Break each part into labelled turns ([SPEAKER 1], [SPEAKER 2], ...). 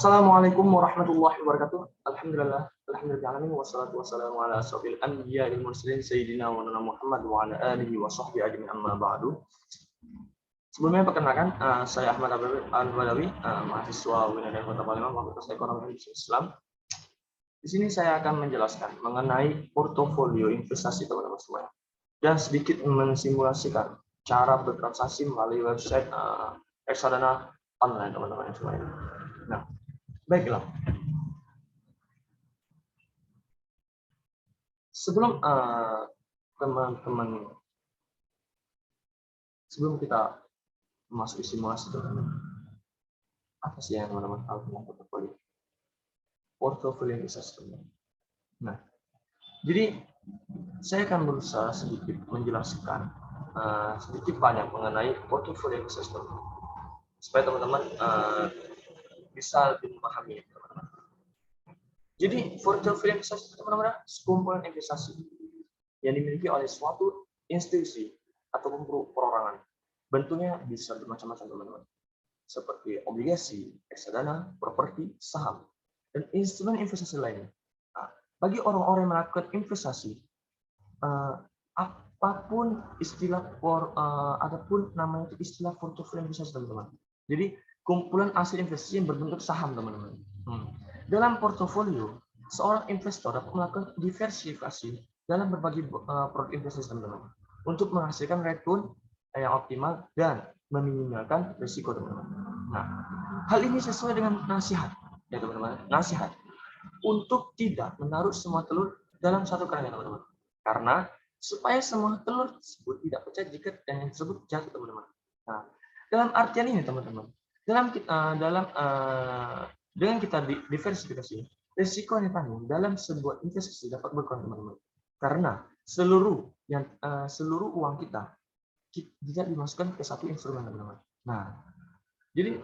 [SPEAKER 1] Assalamualaikum warahmatullahi wabarakatuh. Alhamdulillahirabbil wassalatu wassalamu ala asyrofil anbiya'i wal mursalin sayyidina wa nabiyina Muhammad wa ala alihi wa sahbihi ajmain amma ba'du. Sebelumnya perkenalkan, saya Ahmad Al-Badawi, mahasiswa UIN Kota Palembang, Fakultas Ekonomi dan Bisnis Islam. Di sini saya akan menjelaskan mengenai portofolio investasi teman-teman semua dan sedikit mensimulasikan cara bertransaksi melalui website reksadana online teman-teman semuanya. Nah, baiklah. Sebelum sebelum kita masuk ke simulasi teman-teman, apa sih yang teman-teman tahu tentang portofolio? Portofolio investasi teman-teman. Nah, jadi saya akan berusaha sedikit menjelaskan sedikit banyak mengenai portofolio investasi teman-teman, supaya teman-teman bisa lebih memahami teman-teman. Jadi portofolio investasi teman-teman adalah sekumpulan investasi yang dimiliki oleh suatu institusi ataupun perorangan. Bentuknya bisa bermacam-macam teman-teman, seperti obligasi, reksadana, properti, saham, dan instrumen investasi lainnya. Nah, bagi orang-orang yang melakukan investasi, apapun istilah adapun namanya itu istilah portofolio investasi teman-teman. Jadi kumpulan hasil investasi yang berbentuk saham teman-teman. Dalam portofolio, seorang investor dapat melakukan diversifikasi dalam berbagai produk investasi teman-teman untuk menghasilkan return yang optimal dan meminimalkan risiko teman-teman. Nah, hal ini sesuai dengan nasihat ya teman-teman, nasihat untuk tidak menaruh semua telur dalam satu keranjang teman-teman, karena supaya semua telur tersebut tidak pecah jika yang tersebut jatuh teman-teman. Nah, dalam artian ini teman-teman, dengan kita diversifikasi, risiko yang ditanggung dalam sebuah investasi dapat berkurang teman-teman, karena seluruh uang kita tidak dimasukkan ke satu instrumen teman-teman. Nah, jadi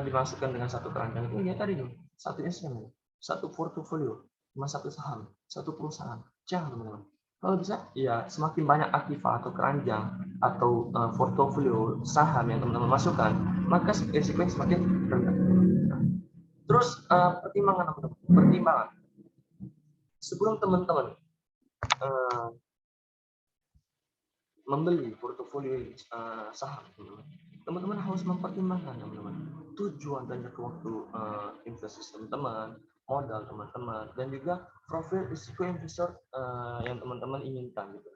[SPEAKER 1] dimasukkan dengan satu keranjang itu ya tadi satu instrumen, satu portofolio, cuma satu saham, satu perusahaan. Jangan teman-teman. Kalau bisa ya semakin banyak aktiva atau keranjang atau portofolio saham yang teman-teman masukkan, maka risikonya semakin rendah. Nah, terus pertimbangan teman-teman, pertimbangan sebelum teman-teman membeli portofolio saham, teman-teman harus mempertimbangkan teman-teman tujuan dan jangka waktu investasi teman-teman, modal teman-teman, dan juga profil risiko investor yang teman-teman inginkan gitu.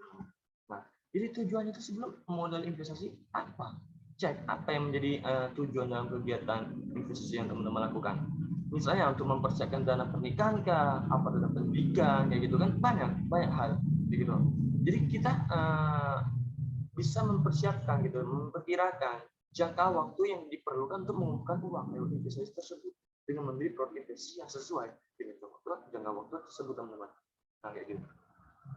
[SPEAKER 1] Nah, jadi tujuannya itu sebelum modal investasi apa? Cek apa yang menjadi tujuan dalam kegiatan investasi yang teman-teman lakukan. Misalnya untuk mempersiapkan dana pernikahan kah, apa dana pendidikan kayak gitu kan, banyak hal gitu. Jadi kita bisa mempersiapkan gitu, memperkirakan jangka waktu yang diperlukan untuk mengumpulkan uang lewat investasi tersebut dengan membeli produk investasi yang sesuai dengan jangka waktu tersebut teman-teman. Nah kayak gitu.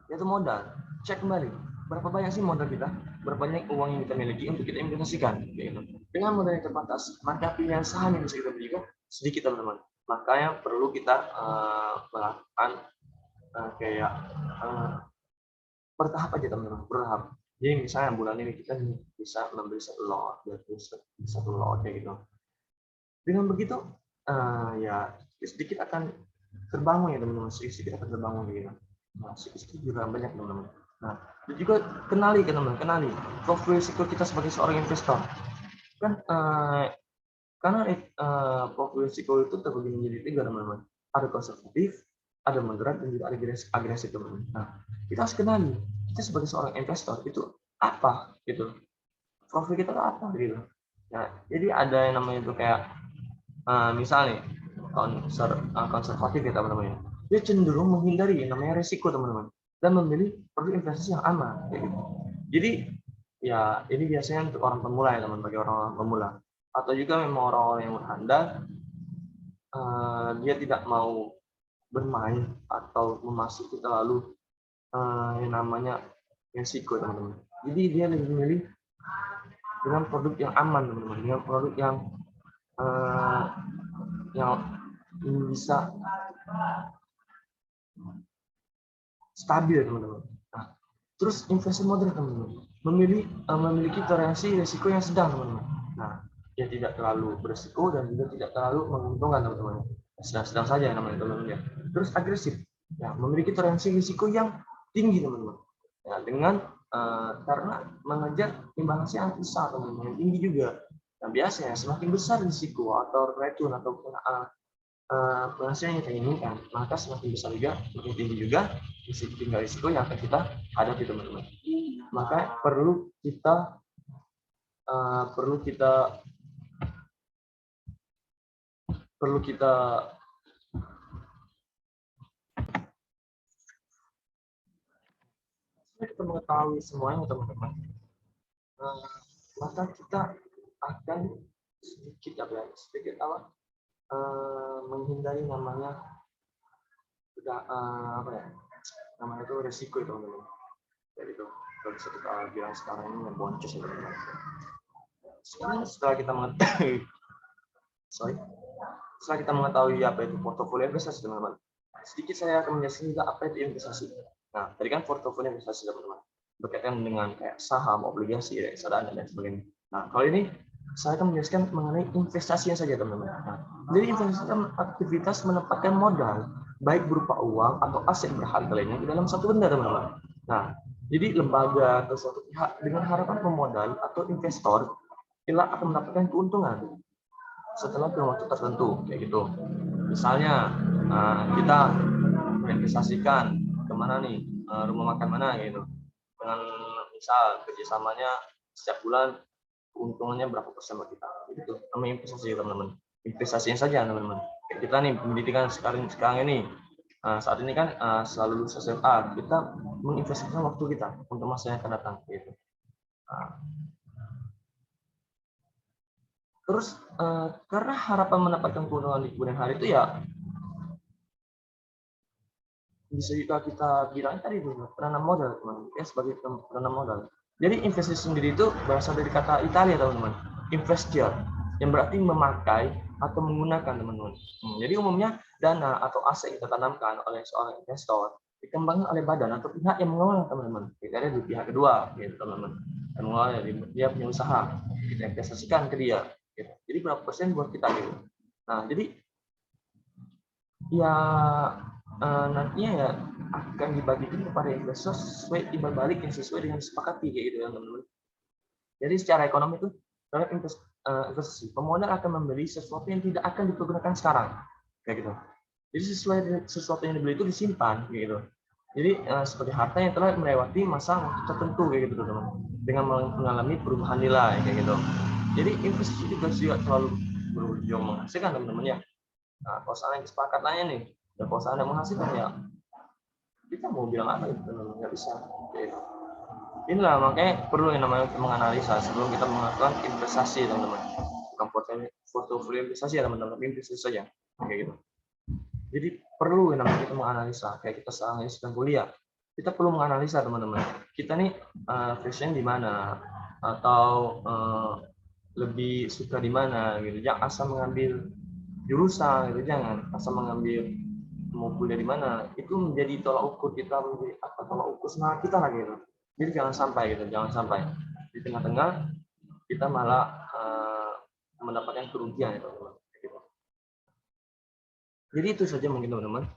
[SPEAKER 1] Yaitu modal. Cek kembali berapa banyak sih modal kita, berapa banyak uang yang kita miliki untuk kita investasikan. Gitu. Dengan modal yang terbatas, maka pilihan saham yang bisa kita beli sedikit teman-teman. Makanya perlu kita melakukan bertahap aja teman-teman, bertahap. Jadi misalnya bulan ini kita bisa membeli satu lot, satu lot kayak gitu. Dengan begitu ya sedikit akan terbangun ya teman-teman, sedikit akan terbangun gitu. Nah, sedikit juga banyak teman-teman. Nah, dan juga kenali profil risiko kita sebagai seorang investor. Kan karena profil risiko itu terbagi menjadi 3 teman-teman. Ada konservatif, ada moderat, dan juga ada agresif teman-teman. Nah, kita harus kenali kita sebagai seorang investor itu apa gitu, profil kita apa gitu. Nah, jadi ada yang namanya itu kayak misalnya konservatif ya teman-teman, dia cenderung menghindari yang namanya risiko teman-teman dan memilih produk investasi yang aman kayak gitu. Jadi ya ini biasanya untuk orang pemula ya teman, bagi orang pemula atau juga memang orang-orang yang berhandal, dia tidak mau bermain atau memasuki terlalu yang namanya risiko teman-teman. Jadi dia lebih memilih dengan produk yang aman teman-teman, dengan produk yang bisa stabil teman-teman. Nah, terus investasi moderat teman-teman, memiliki toleransi risiko yang sedang teman-teman. Nah, ya tidak terlalu berisiko dan juga tidak terlalu menguntungkan teman-teman. Sedang-sedang saja namanya teman-teman ya. Terus agresif, ya memiliki toleransi risiko yang tinggi teman-teman. Ya, dengan karena mengejar imbalansi yang besar teman-teman, yang tinggi juga. Nah biasanya semakin besar risiko atau return atau penghasilan yang kita inginkan, maka semakin besar juga, semakin tinggi juga tinggal risiko yang akan kita hadapi teman-teman. Maka perlu kita perlu kita perlu kita mengetahui semuanya teman-teman. Maka kita akan sedikit menghindari namanya apa ya, namanya itu resiko itu teman-teman. Jadi itu kalau bisa kita bilang sekarang ini yang boncos ya teman-teman. Sekarang setelah kita mengetahui setelah kita mengetahui apa itu portofolio investasi teman-teman, sedikit saya akan menjelaskan juga apa itu investasi. Nah, tadi kan portofolio investasi teman-teman berkaitan dengan kayak saham, obligasi, reksadana dan sebagainya. Nah, kalau ini saya akan menjelaskan mengenai investasinya saja teman-teman. Nah, jadi investasi aktivitas menempatkan modal baik berupa uang atau aset berharga lainnya ke dalam satu benda teman-teman. Nah, jadi lembaga atau suatu pihak dengan harapan pemodal atau investor bila akan mendapatkan keuntungan setelah waktu tertentu kayak gitu. Misalnya kita berinvestasikan kemana nih, rumah makan mana gitu, dengan misal kerjasamanya setiap bulan keuntungannya berapa persen buat kita, gitu. Namanya investasi teman-teman. Investasinya saja teman-teman. Kayak kita nih pendidikan sekarang ini, saat ini kan selalu lulus SMA, kita menginvestasikan waktu kita untuk masa yang akan datang gitu. Terus karena harapan mendapatkan keuntungan di kemudian hari itu ya bisa juga kita bilang tadi dulu penanam modal teman, ya sebagai penanam modal. Jadi investasi sendiri itu berasal dari kata Italia teman-teman, investir, yang berarti memakai atau menggunakan teman-teman. Jadi umumnya dana atau aset yang kita tanamkan oleh seorang investor dikembangkan oleh badan atau pihak yang mengelola teman-teman. Kita ada di pihak kedua, gitu teman-teman. Yang mengelola, dia punya usaha, kita investasikan ke dia. Gitu. Jadi berapa persen buat kita gitu. Nah, jadi ya nantinya ya akan dibagikan kepada investor sesuai timbal balik yang sesuai dengan disepakati kayak gitu ya teman-teman. Jadi secara ekonomi itu dalam investasi pemodal akan membeli sesuatu yang tidak akan dipergunakan sekarang kayak gitu. Jadi sesuatu yang dibeli itu disimpan kayak gitu. Jadi seperti harta yang telah melewati masa waktu tertentu kayak gitu teman-teman, dengan mengalami perubahan nilai kayak gitu. Jadi investasi juga selalu berujung menghasilkan teman-teman ya. Nah, kalau seandainya kesepakatannya nih, dan kalau seandainya menghasilkan ya, kita mau bilang apa itu nggak bisa. Gitu. Inilah makanya perlu yang namanya menganalisa sebelum kita melakukan investasi teman-teman. Bukan portofolio investasi ya teman-teman, tapi investasi saja. Kayak gitu. Jadi perlu yang namanya kita menganalisa. Kayak kita sekarang ini sedang kuliah, kita perlu menganalisa teman-teman. Kita nih passion di mana atau lebih suka di mana gitu. Jangan asal mengambil jurusan gitu, jangan asal mengambil mau kuliah di mana itu menjadi tolak ukur kita, menjadi apa tolak ukur semangat kita lagi gitu. Jadi jangan sampai di tengah-tengah kita malah mendapatkan kerugian itu. Gitu. Jadi itu saja mungkin teman-teman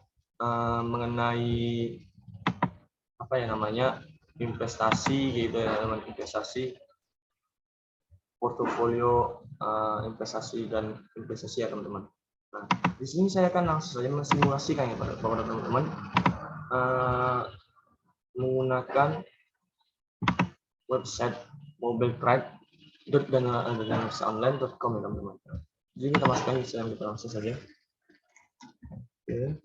[SPEAKER 1] mengenai apa ya namanya investasi gitu ya teman, investasi portofolio investasi dan investasi ya teman-teman. Nah, di sini saya akan langsung saja mensimulasikan ya kepada teman-teman menggunakan website mobiletrade.danaonline.com ya teman-teman. Jadi kita masukkan Instagram kita langsung saja. Oke.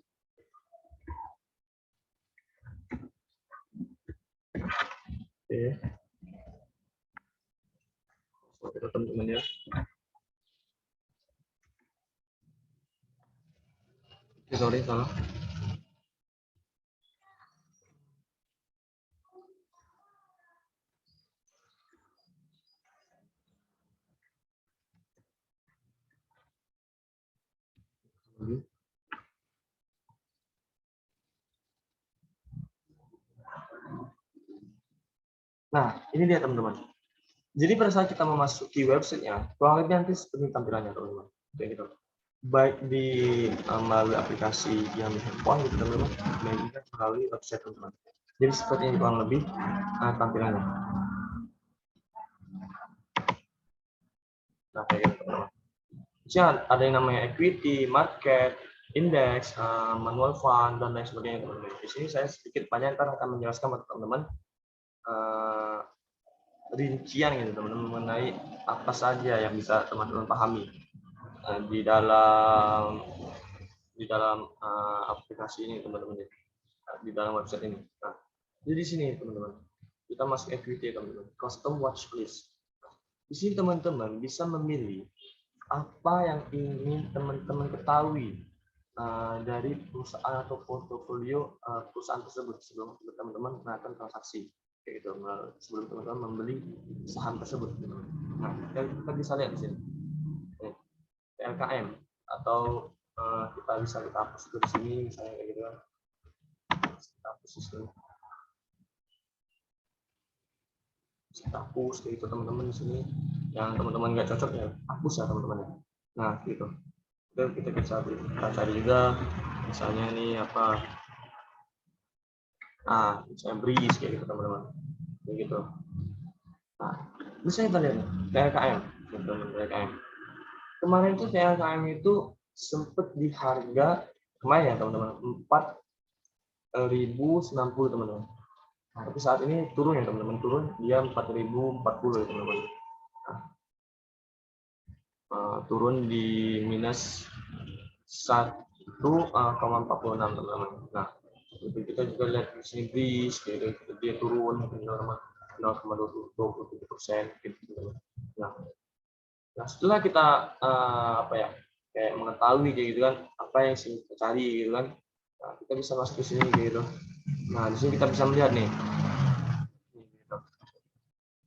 [SPEAKER 1] Oke. Oke teman-teman ya. Sorry salah. Nah, ini dia teman-teman. Jadi pada saat kita memasuki websitenya, kurang lebih nanti seperti tampilannya teman-teman. Kayak gitu. Baik di melalui aplikasi yang di handphone gitu teman-teman, dan juga melalui website teman-teman. Jadi seperti ini kurang lebih tampilannya. Nah kayak gitu teman-teman. Jadi ada yang namanya equity, market, index, manual fund dan lain sebagainya teman-teman. Di sini saya sedikit banyak ntar akan menjelaskan buat teman-teman rincian gitu teman-teman mengenai apa saja yang bisa teman-teman pahami di dalam aplikasi ini teman-teman, di dalam website ini. Nah, jadi di sini teman-teman kita masuk equity teman-teman, custom watch list. Di sini teman-teman bisa memilih apa yang ingin teman-teman ketahui dari perusahaan atau portofolio perusahaan tersebut sebelum teman-teman melakukan transaksi, kayak gitu, sebelum teman-teman membeli saham tersebut. Nah, kita bisa lihat di sini PLKM atau kita bisa hapus di sini misalnya kayak gitu kan, kita hapus di sini, kita hapus kayak gitu teman-teman di sini. Yang teman-teman nggak cocok ya hapus ya teman-teman. Nah gitu. Kita bisa cari juga misalnya nih apa, misalnya breeze kayak gitu teman-teman, kayak gitu. Nah, misalnya kita lihat PLKM, PLKM. Kemarin itu PLKM itu sempat di harga kemarin ya teman-teman 4.090 teman-teman. Nah, tapi saat ini turun ya teman-teman, turun dia 4.040 ya teman-teman. Nah, turun di minus 1,46 teman-teman. Nah, itu kita juga lihat di sini BRIS, gitu, dia turun mungkin 0,27%. Gitu. Nah, setelah kita apa ya, kayak mengetahui kayak gitu kan, apa yang kita cari gitu kan, nah, kita bisa masuk ke sini gitu. Nah, di sini kita bisa melihat nih.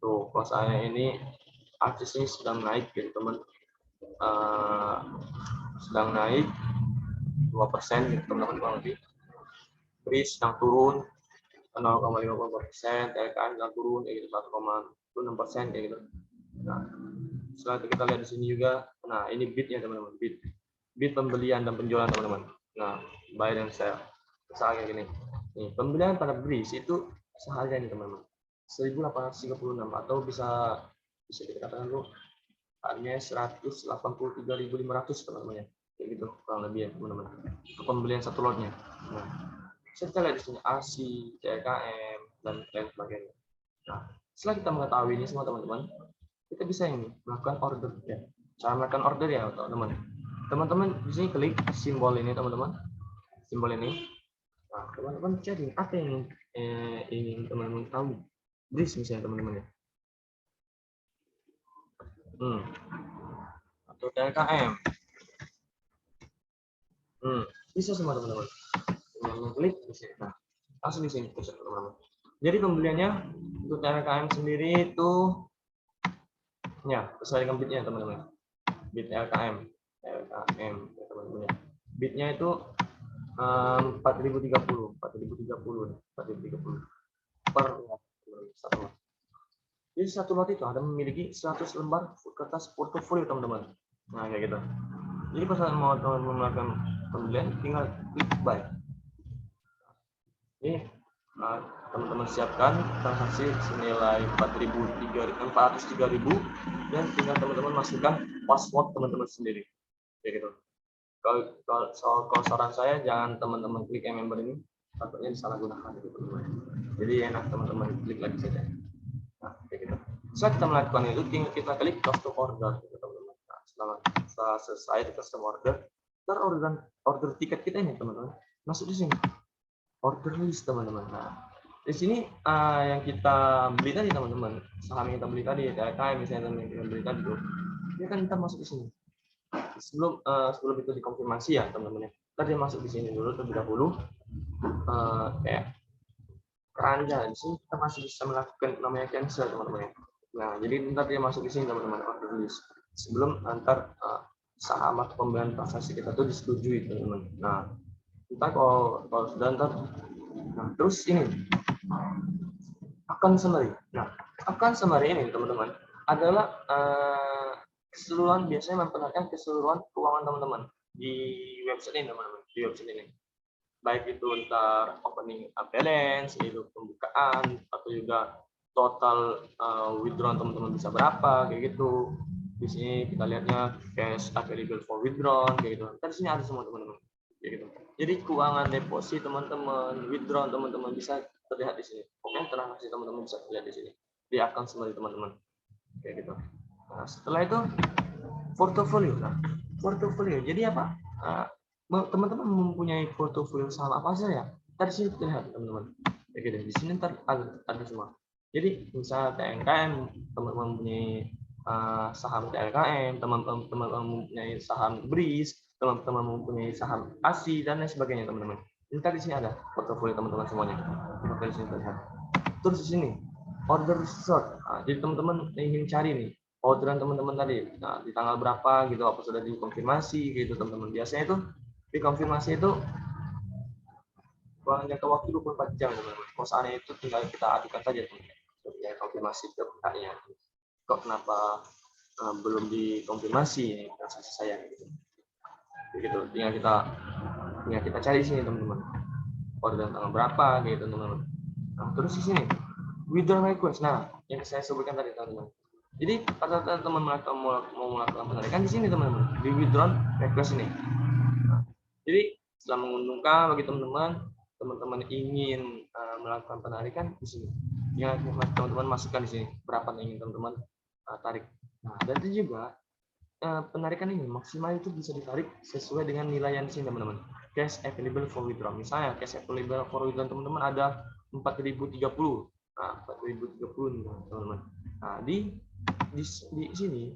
[SPEAKER 1] Tuh, kalau saya ini akses ini sedang naik gitu teman, sedang naik 2% gitu teman-teman kurang lebih. BRIS sedang turun 0,54%, TLKM sedang turun kayak gitu 1,6% kayak gitu. Nah, setelah itu kita lihat di sini juga, nah ini bidnya teman-teman, bid pembelian dan penjualan teman-teman. Nah, buy dan sell. Misalnya kayak gini. Nih, pembelian pada BRIS itu seharga ini teman-teman, 1.836 atau bisa dikatakan tuh harganya 183.500 teman-teman ya. Kayak gitu kurang lebih ya teman-teman. Untuk pembelian satu lotnya. Nah, kita lihat di sini ASI, CKM dan lain sebagainya. Nah, setelah kita mengetahui ini semua teman-teman, kita bisa ini melakukan order ya. Cara melakukan order ya teman-teman. Teman-teman di sini klik simbol ini teman-teman, simbol ini. Nah, teman-teman cari apa yang ingin teman-teman tahu. BRIS misalnya teman-teman ya. Atau TLKM. Bisa semua teman-teman. Klik di sini. Nah, langsung di sini teman-teman. Jadi pembeliannya untuk TLKM sendiri itu ya sesuai dengan bidnya teman-teman. Bid LKM ya, teman-teman. Bidnya itu 4.030 per satu lot. Jadi satu lot itu ada memiliki 100 lembar kertas portofolio teman-teman. Nah kayak gitu. Jadi pas mau teman-teman melakukan pembelian tinggal klik buy. Ini teman-teman siapkan transaksi senilai 403.000 dan tinggal teman-teman masukkan password teman-teman sendiri. Kayak gitu. Kalau saran saya jangan teman-teman klik member ini, takutnya disalahgunakan gitu teman-teman. Jadi enak teman-teman klik lagi saja. Nah, kayak gitu. Setelah kita melakukan itu, tinggal kita klik custom order gitu teman-teman. Nah, setelah selesai custom order, ntar order tiket kita ini teman-teman masuk di sini. Order list teman-teman. Nah, di sini yang kita beli tadi teman-teman, saham yang kita beli tadi, kayak misalnya yang kita beli tadi tuh, ini kan kita masuk di sini. Sebelum itu dikonfirmasi ya teman-teman ya. Tadi masuk di sini dulu terlebih dahulu, kayak keranjang. Di sini kita masih bisa melakukan namanya cancel teman-teman ya. Nah, jadi ntar dia masuk di sini teman-teman, order list. Sebelum antar saham atau pembelian transaksi kita tuh disetujui teman-teman. Nah, entah kalau sudah ntar, nah terus ini akan summary. Nah, akan summary ini teman-teman, adalah keseluruhan, biasanya memperlihatkan keseluruhan keuangan teman-teman di website ini, teman-teman, di website ini. Baik itu ntar opening balance, itu pembukaan, atau juga total withdraw teman-teman bisa berapa, kayak gitu. Di sini kita lihatnya cash available for withdraw, kayak gitu. Kan di sini ada semua teman-teman, kayak gitu. Jadi keuangan deposit teman-teman, withdraw teman-teman bisa terlihat di sini. Oke, transaksi teman-teman bisa terlihat di sini di akun semua teman-teman, kayak gitu. Nah, setelah itu portofolio. Nah, portofolio. Jadi apa? Teman-teman mempunyai portofolio saham apa saja? Tadi sini kita lihat teman-teman. Kayak gitu. Di sini ntar ada semua. Jadi misalnya TNKM, teman-teman mempunyai saham TNKM, teman-teman mempunyai saham BRIS, teman-teman mempunyai saham ASI dan lain sebagainya, teman-teman. Ini tadi sini ada portofolio teman-teman semuanya. Di sini terlihat. Terus di sini order result. Nah, jadi teman-teman ingin cari nih orderan teman-teman tadi, nah, di tanggal berapa gitu, apa sudah dikonfirmasi gitu teman-teman. Biasanya itu dikonfirmasi itu jangka waktu 24 jam teman-teman. Kalau seandainya itu tinggal kita adukan saja teman-teman, ya, konfirmasi ke pihaknya. Kok kenapa belum dikonfirmasi transaksi saya gitu. Begitu, tinggal kita cari sini teman-teman. Orderan tanggal berapa gitu teman-teman. Nah, terus di sini withdraw request. Nah, yang saya sebutkan tadi teman-teman. Jadi pada saat teman mau melakukan penarikan di sini teman-teman, di withdraw request ini. Nah, jadi setelah menguntungkan bagi teman-teman ingin melakukan penarikan di sini. Yang teman-teman masukkan di sini berapa yang ingin teman-teman tarik. Nah, dan itu juga penarikan ini maksimal itu bisa ditarik sesuai dengan nilai yang di sini teman-teman. Cash available for withdraw. Misalnya cash available for withdraw teman-teman ada 4.030. Nah, 4.030 teman-teman. Nah, di sini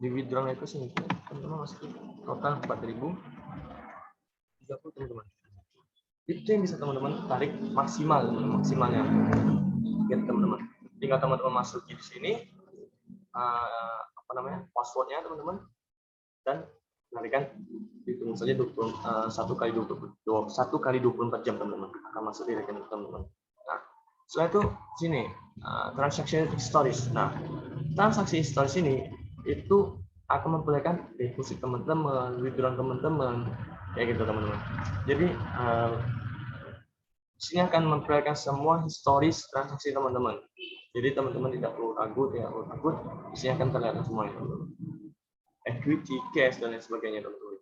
[SPEAKER 1] di withdraw itu sini teman-teman masuk total 4.030 teman-teman. Itu yang bisa teman-teman tarik maksimalnya. Biar teman-teman tinggal teman-teman masuk di sini passwordnya teman-teman, dan penarikan hitung saja 1 kali 24 jam teman-teman akan masuk di rekening teman-teman. Nah, setelah itu sini transaction histories. Nah, transaksi historis ini itu akan memperlihatkan deposit teman-teman, withdraw teman-teman, kayak gitu teman-teman. Jadi sini akan memperlihatkan semua historis transaksi teman-teman. Jadi teman-teman tidak perlu ragu, di sini akan terlihat semuanya teman-teman. Equity, cash dan lain sebagainya teman-teman.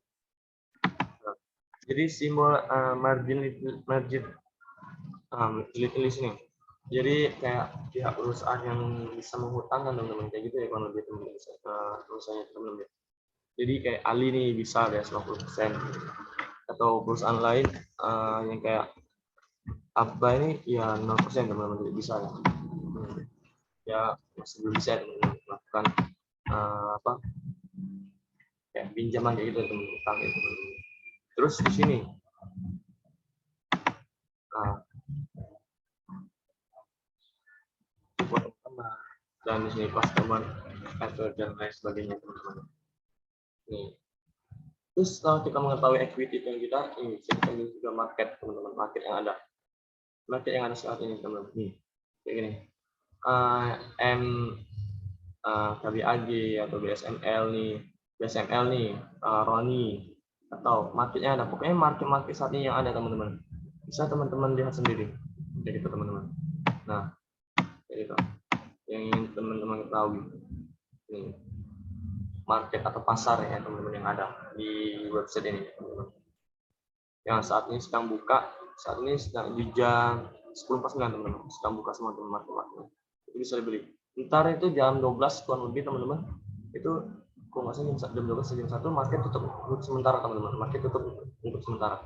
[SPEAKER 1] Nah, jadi simbol margin list ini. Jadi kayak pihak perusahaan yang bisa menghutangkan teman-teman, kayak gitu ya kalau lebih teman-teman perusahaannya teman-teman. Jadi kayak Ali nih bisa ada 50%, atau perusahaan lain yang kayak apa ini ya 0% teman-teman, tidak bisa ya. Ya masih belum bisa teman-teman melakukan kayak pinjaman kayak gitu teman-teman, utang gitu teman-teman. Terus di sini buat teman dan di sini customer atau dan lain sebagainya teman-teman. Nih. Terus kalau kita mengetahui equity yang kita ini kita juga market teman-teman, market yang ada saat ini teman-teman. Nih kayak gini. KBAG atau BSML nih, Roni, atau marketnya ada. Pokoknya market saat ini yang ada teman-teman. Bisa teman-teman lihat sendiri, kayak gitu teman-teman. Nah, kayak gitu. Yang ingin teman-teman ketahui, nih market atau pasar ya teman-teman yang ada di website ini, teman-teman. Yang saat ini sedang buka, saat ini sedang di jam 10.49 teman-teman, sedang buka semua teman-teman market. Itu bisa dibeli. Ntar itu jam 12 kurang lebih teman-teman, itu kalau nggak salah jam 12 jam 1 market tutup untuk sementara teman-teman, market tutup untuk sementara.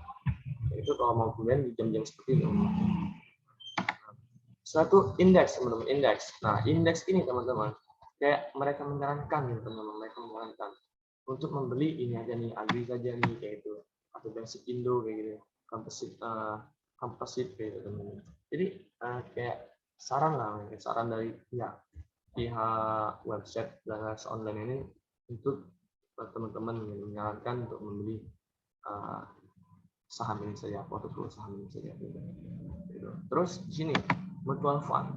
[SPEAKER 1] Itu kalau mau kemudian di jam-jam seperti itu. Satu indeks teman-teman, indeks. Nah, indeks ini teman-teman kayak mereka menyarankan gitu teman-teman, mereka menyarankan untuk membeli ini aja nih, Agri saja nih kayak gitu, atau basic Indo kayak gitu, composite kayak gitu teman-teman. Jadi kayak saran dari pihak website dan online ini untuk teman-teman yang menyarankan untuk membeli saham ini saja, portofolio saham ini saja. Terus di sini mutual fund.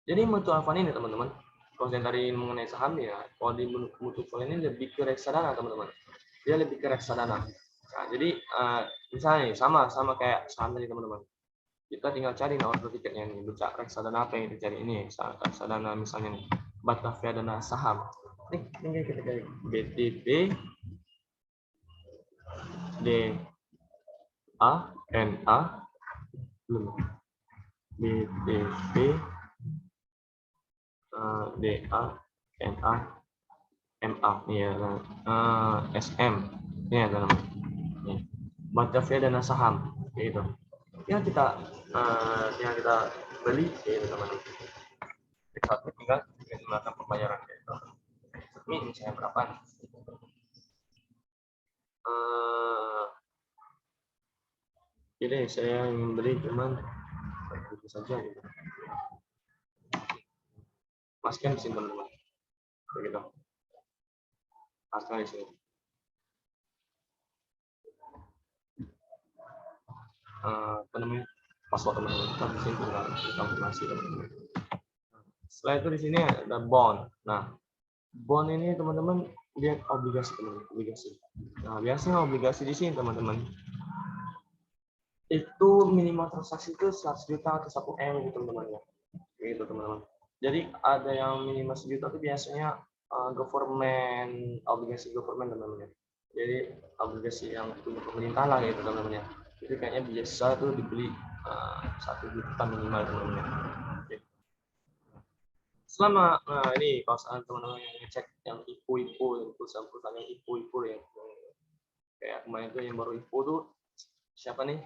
[SPEAKER 1] Jadi mutual fund ini teman-teman, kalau yang tadi mengenai saham ya, kalau di mutual fund ini lebih ke reksadana teman-teman. Dia lebih ke reksadana. Nah, jadi misalnya sama kayak saham tadi teman-teman. Kita tinggal cari order tiketnya nih, baca reksadana apa yang dicari ini, reksadana misalnya nih, Batavia Dana Saham. Nih, tinggal kita cari BTP DANA belum BTP DANA MA ya, SM ini ya teman-teman. Batavia Dana Saham gitu. Yang kita beli gitu teman-teman. Kita tinggal melakukan pembayaran gitu. Ini misalnya berapa nih? Jadi saya ingin beli cuman itu saja gitu. Masukkan di sini teman-teman. Begitu. Masukkan di sini. Apa namanya? Password teman-teman. Kita di sini tinggal konfirmasi teman-teman. Setelah itu di sini ada bond. Nah, bond ini teman-teman lihat obligasi teman-teman, obligasi. Nah, biasanya obligasi di sini teman-teman itu minimal transaksi itu 100 juta atau 1 M gitu teman-teman ya. Gitu teman-teman. Jadi ada yang minimal 1 juta itu biasanya government, obligasi government teman-teman ya. Jadi obligasi yang punya pemerintah lah gitu teman-teman ya. Jadi kayaknya biasa tuh dibeli 1 juta minimal teman-teman ya. Selama ini kalau teman-teman yang ngecek yang IPO, yang perusahaan-perusahaan yang IPO ya, kayak kemarin itu yang baru IPO tuh siapa nih,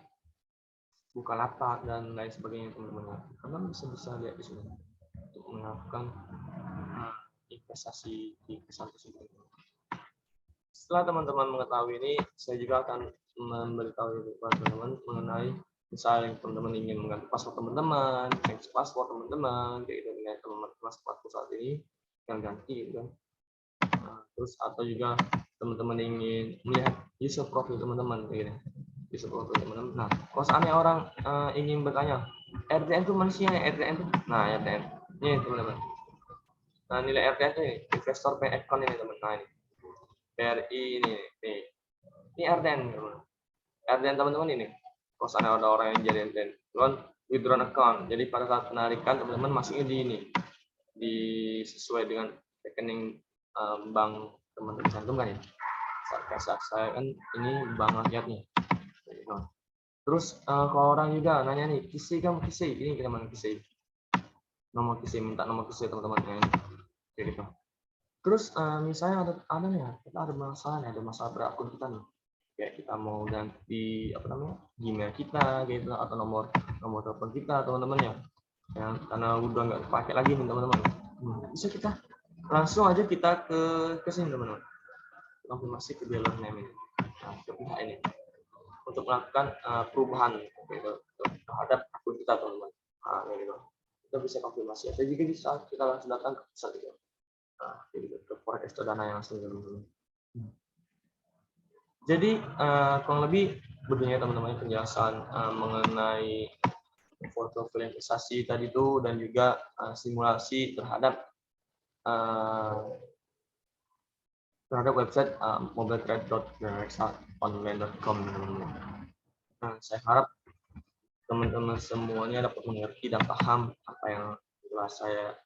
[SPEAKER 1] Bukalapak dan lain sebagainya teman-teman. Kalian bisa lihat di sini untuk melakukan investasi di perusahaan tersebut. Setelah teman-teman mengetahui ini, saya juga akan memberitahu kepada teman-teman mengenai misalnya teman-teman ingin mengganti password teman-teman, change password teman-teman, kayak gitu dengan teman-teman password saat ini yang ganti gitu kan. Terus atau juga teman-teman ingin melihat user profile teman-teman kayak gini. User profile teman-teman. Nah, kalau seandainya orang ingin bertanya, RTN itu manusia ya, RTN itu. Nah, RTN. Ini teman-teman. Nah, nilai RTN itu ini, investor pay account ini teman-teman. Nah, ini. PRI ini nih. Ini RTN teman-teman. RTN teman-teman ini. Kalau seandainya ada orang yang jadi RTN, loan withdrawn account. Jadi pada saat penarikan teman-teman masuknya di ini. Sesuai dengan rekening bank teman-teman cantumkan ya. Saya kan ini bank rakyat nih. Terus kalau orang juga nanya nih, KISI kamu KISI, ini kita mana KISI? Nomor KISI, minta nomor KISI teman-teman ya. Kayak gitu. Terus misalnya ada nih, kita ada masalah berakun kita nih. Kayak kita mau ganti apa namanya? Gmail kita gitu atau nomor telepon kita teman-teman ya. Yang karena udah nggak pakai lagi nih teman-teman. Bisa kita langsung aja kita ke sini teman-teman. Konfirmasi ke dealer name ini. Nah, ke pihak ini untuk melakukan perubahan gitu, terhadap akun kita teman-teman. Nah, gitu. Kita bisa konfirmasi atau juga bisa kita langsung datang ke pusat gitu. Nah, gitu, ke forex dana yang langsung teman-teman. Jadi kurang lebih begini teman-teman penjelasan mengenai portofolio investasi tadi itu dan juga simulasi terhadap website mobiletrade.online.com. Nah, saya harap teman-teman semuanya dapat mengerti dan paham apa yang telah saya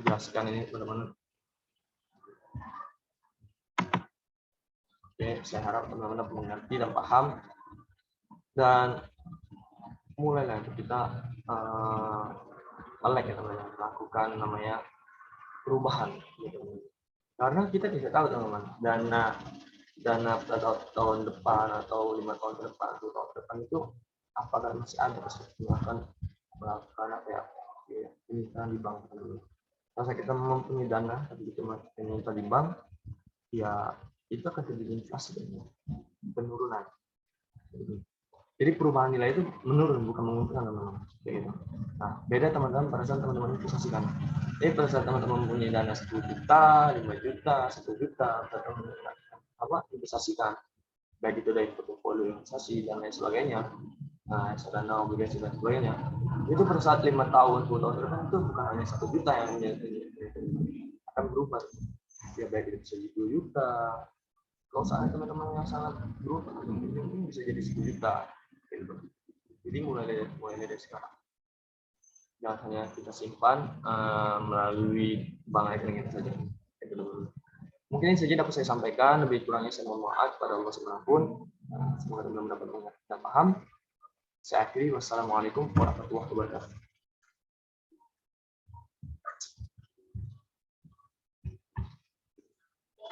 [SPEAKER 1] jelaskan ini teman-teman. Oke, saya harap teman-teman dapat mengerti dan paham dan mulailah kita melek ya teman-teman, melakukan namanya perubahan gitu. Karena kita tidak tahu teman-teman, dana pada tahun depan atau 5 tahun ke depan, 2 tahun ke depan itu apakah masih ada melakukan apa ya, penyitaan di bank dulu. Kalau kita mempunyai dana tapi kita masih penyitaan di bank, ya itu akan terjadi inflasi dan penurunan. Jadi perubahan nilai itu menurun, bukan menguntungkan teman-teman. Gitu. Nah, beda teman-teman pada saat teman-teman investasikan. Jadi pada saat teman-teman mempunyai dana 10 juta, 5 juta, 1 juta, investasikan, baik itu dari portofolio investasi dan lain sebagainya, reksadana, obligasi dan sebagainya, itu pada saat 5 tahun, 10 tahun ke depan itu bukan hanya 1 juta yang akan berubah. Ya baik itu bisa jadi 2 juta. Kalau saat teman-teman yang sangat beruntung, mungkin bisa jadi 10 juta. Gitu. Jadi mulai dari sekarang. Jangan hanya kita simpan melalui bank rekening itu saja. Mungkin ini saja dapat saya sampaikan. Lebih kurangnya saya mohon maaf kepada Allah Subhanahu. Semoga teman-teman dapat mengerti dan paham. Saya akhiri. Wassalamualaikum warahmatullahi wabarakatuh.